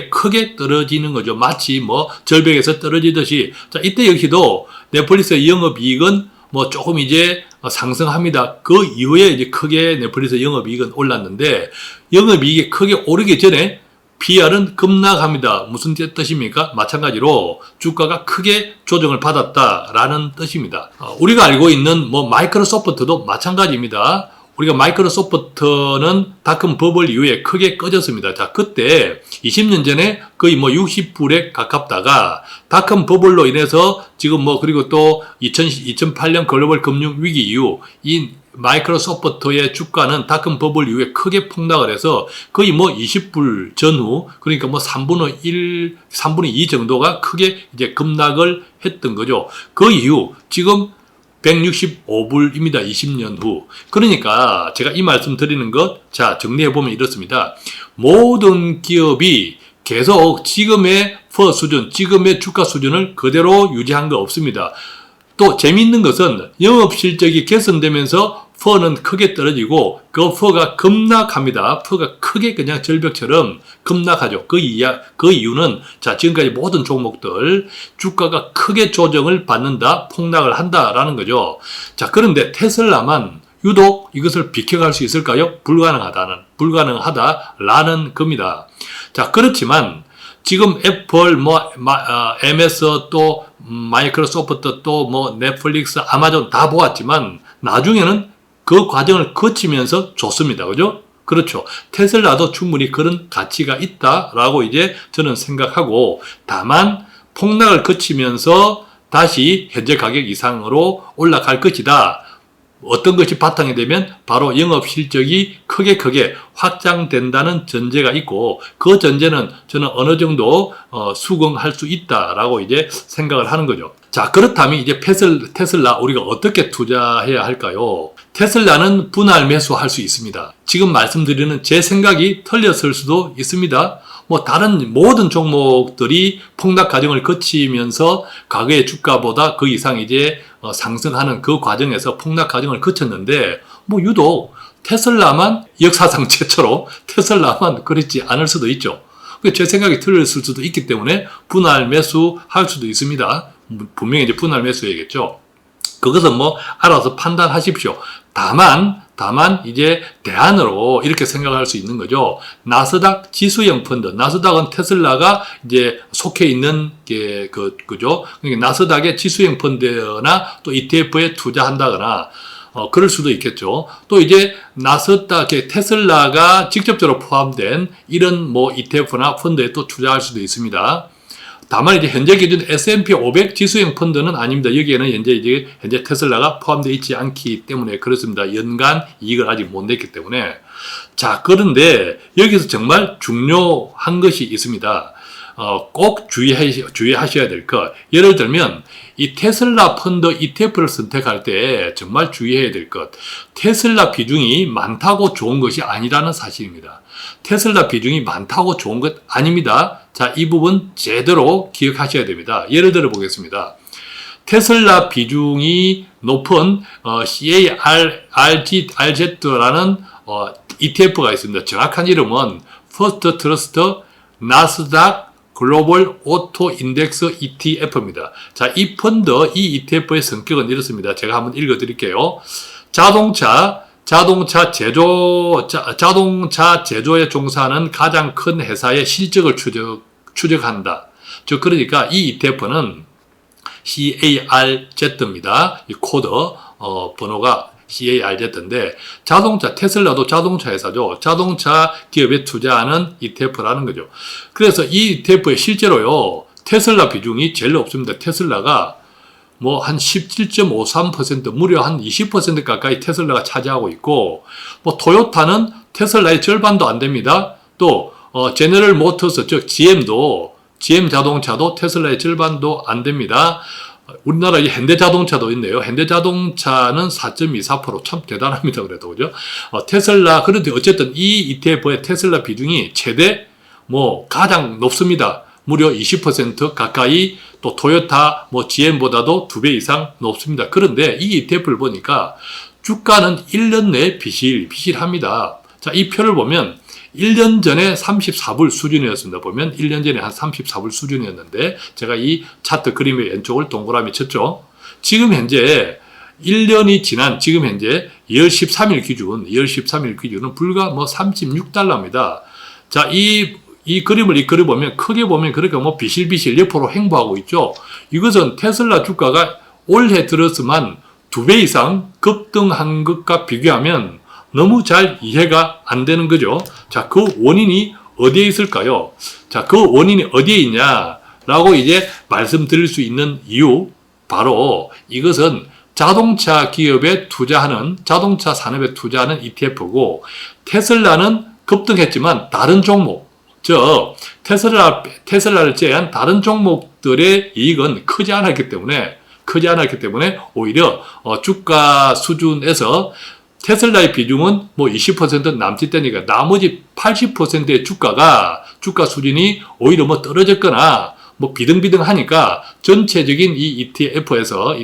Speaker 2: 크게 떨어지는 거죠. 마치 뭐 절벽에서 떨어지듯이. 자, 이때 역시도 넷플릭스 영업이익은 뭐 조금 이제 상승합니다. 그 이후에 이제 크게 넷플릭스 영업이익은 올랐는데 영업이익이 크게 오르기 전에 PR은 급락합니다. 무슨 뜻입니까? 마찬가지로 주가가 크게 조정을 받았다라는 뜻입니다. 우리가 알고 있는 뭐 마이크로소프트도 마찬가지입니다. 우리가 마이크로소프트는 닷컴 버블 이후에 크게 꺼졌습니다. 자, 그때 20년 전에 거의 뭐 60불에 가깝다가 닷컴 버블로 인해서 지금 뭐 그리고 또 2008년 글로벌 금융 위기 이후 이 마이크로소프트의 주가는 닷컴 버블 이후에 크게 폭락을 해서 거의 뭐 20불 전후 그러니까 뭐 3분의 2 정도가 크게 이제 급락을 했던 거죠. 그 이후 지금 165불입니다. 20년 후. 그러니까 제가 이 말씀 드리는 것, 자, 정리해보면 이렇습니다. 모든 기업이 계속 지금의 PER 수준, 지금의 주가 수준을 그대로 유지한 거 없습니다. 또 재미있는 것은 영업 실적이 개선되면서 PER는 크게 떨어지고 그 PER가 급락합니다. PER가 크게 그냥 절벽처럼 급락하죠. 그 이유는 자, 지금까지 모든 종목들 주가가 크게 조정을 받는다, 폭락을 한다라는 거죠. 자, 그런데 테슬라만 유독 이것을 비켜갈 수 있을까요? 불가능하다라는 겁니다. 자, 그렇지만 지금 애플, MS 또 마이크로소프트 또 뭐 넷플릭스, 아마존 다 보았지만 나중에는 그 과정을 거치면서 좋습니다. 그죠? 그렇죠. 테슬라도 충분히 그런 가치가 있다라고 이제 저는 생각하고 다만 폭락을 거치면서 다시 현재 가격 이상으로 올라갈 것이다. 어떤 것이 바탕이 되면 바로 영업 실적이 크게 확장된다는 전제가 있고, 그 전제는 저는 어느 정도 수긍할 수 있다라고 이제 생각을 하는 거죠. 자, 그렇다면 이제 테슬라 우리가 어떻게 투자해야 할까요? 테슬라는 분할 매수할 수 있습니다. 지금 말씀드리는 제 생각이 틀렸을 수도 있습니다. 뭐 다른 모든 종목들이 폭락 과정을 거치면서 과거의 주가보다 그 이상 이제 상승하는 그 과정에서 폭락 과정을 거쳤는데, 뭐 유독 테슬라만 역사상 최초로 테슬라만 그렇지 않을 수도 있죠. 제 생각이 틀렸을 수도 있기 때문에 분할 매수할 수도 있습니다. 분명히 이제 분할 매수해야겠죠. 그것은 뭐 알아서 판단하십시오. 다만 이제 대안으로 이렇게 생각할 수 있는 거죠. 나스닥 지수형 펀드. 나스닥은 테슬라가 이제 속해 있는 게 그죠. 그러니까 나스닥의 지수형 펀드나 또 ETF에 투자한다거나 그럴 수도 있겠죠. 또 이제 나스닥에 테슬라가 직접적으로 포함된 이런 뭐 ETF나 펀드에 또 투자할 수도 있습니다. 다만 이제 현재 기준 S&P 500 지수형 펀드는 아닙니다. 여기에는 현재 테슬라가 포함되어 있지 않기 때문에 그렇습니다. 연간 이익을 아직 못 냈기 때문에. 자, 그런데 여기서 정말 중요한 것이 있습니다. 꼭 주의하셔야 될 것. 예를 들면 이 테슬라 펀드 ETF를 선택할 때 정말 주의해야 될 것. 테슬라 비중이 많다고 좋은 것이 아니라는 사실입니다. 테슬라 비중이 많다고 좋은 것 아닙니다. 자, 이 부분 제대로 기억하셔야 됩니다. 예를 들어 보겠습니다. 테슬라 비중이 높은 CARZ라는 ETF가 있습니다. 정확한 이름은 퍼스트 트러스트 나스닥 글로벌 오토 인덱스 ETF입니다. 자, 이 펀드, 이 ETF의 성격은 이렇습니다. 제가 한번 읽어 드릴게요. 자동차 제조에 종사하는 가장 큰 회사의 실적을 추적한다. 즉, 그러니까 이 ETF는 CARZ입니다. 이 코드, 번호가 CARZ인데, 테슬라도 자동차 회사죠. 자동차 기업에 투자하는 ETF라는 거죠. 그래서 이 ETF에 실제로요, 테슬라 비중이 제일 높습니다. 테슬라가 뭐 한 17.53%, 무려 한 20% 가까이 테슬라가 차지하고 있고, 뭐 토요타는 테슬라의 절반도 안 됩니다. 또 제너럴 모터스, 즉 GM 자동차도 테슬라의 절반도 안 됩니다. 우리나라에 현대자동차도 있네요. 현대자동차는 4.24%, 참 대단합니다. 그래도 그죠? 테슬라, 그런데 어쨌든 이 ETF의 테슬라 비중이 최대 가장 높습니다. 무려 20% 가까이, 또 토요타, GM보다도 2배 이상 높습니다. 그런데 이 ETF를 보니까 주가는 1년 내에 비실합니다. 자, 이 표를 보면 1년 전에 34불 수준이었습니다. 보면 1년 전에 한 34불 수준이었는데, 제가 이 차트 그림의 왼쪽을 동그라미 쳤죠. 지금 현재 1년이 지난 지금 현재 2월 13일 기준은 불과 36달러입니다. 자, 이 그림을 보면, 크게 보면 그렇게 비실비실 옆으로 횡보하고 있죠. 이것은 테슬라 주가가 올해 들어서만 2배 이상 급등한 것과 비교하면 너무 잘 이해가 안 되는 거죠. 자, 그 원인이 어디에 있을까요? 자, 그 원인이 어디에 있냐라고 이제 말씀드릴 수 있는 이유, 바로 이것은 자동차 기업에 투자하는, 자동차 산업에 투자하는 ETF고, 테슬라는 급등했지만 다른 종목, 즉 테슬라를 제외한 다른 종목들의 이익은 크지 않았기 때문에 오히려 주가 수준에서 테슬라의 비중은 20% 남짓되니까 나머지 80%의 주가 수준이 오히려 떨어졌거나 비등비등하니까 전체적인 이 ETF에서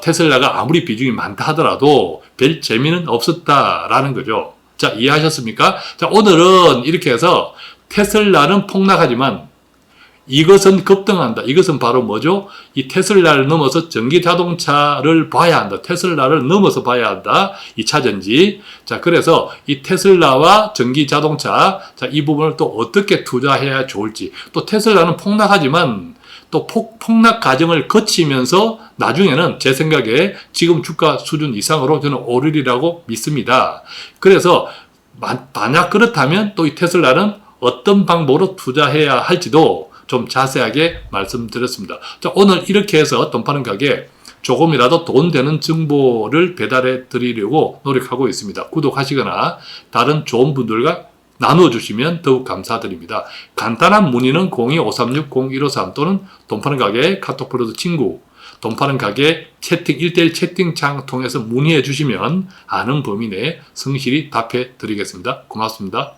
Speaker 2: 테슬라가 아무리 비중이 많다 하더라도 별 재미는 없었다라는 거죠. 자, 이해하셨습니까? 자, 오늘은 이렇게 해서 테슬라는 폭락하지만 이것은 급등한다. 이것은 바로 뭐죠? 이 테슬라를 넘어서 전기 자동차를 봐야 한다. 테슬라를 넘어서 봐야 한다. 2차 전지. 자, 그래서 이 테슬라와 전기 자동차, 자, 이 부분을 또 어떻게 투자해야 좋을지. 또 테슬라는 폭락하지만 또 폭락 과정을 거치면서 나중에는 제 생각에 지금 주가 수준 이상으로 저는 오르리라고 믿습니다. 그래서 만약 그렇다면 또 이 테슬라는 어떤 방법으로 투자해야 할지도 좀 자세하게 말씀드렸습니다. 자, 오늘 이렇게 해서 돈 파는 가게 조금이라도 돈 되는 정보를 배달해 드리려고 노력하고 있습니다. 구독하시거나 다른 좋은 분들과 나누어 주시면 더욱 감사드립니다. 간단한 문의는 02-536-0153 또는 돈 파는 가게 카톡 플러스 친구, 돈 파는 가게 채팅 1대1 채팅창 통해서 문의해 주시면 아는 범위 내에 성실히 답해 드리겠습니다. 고맙습니다.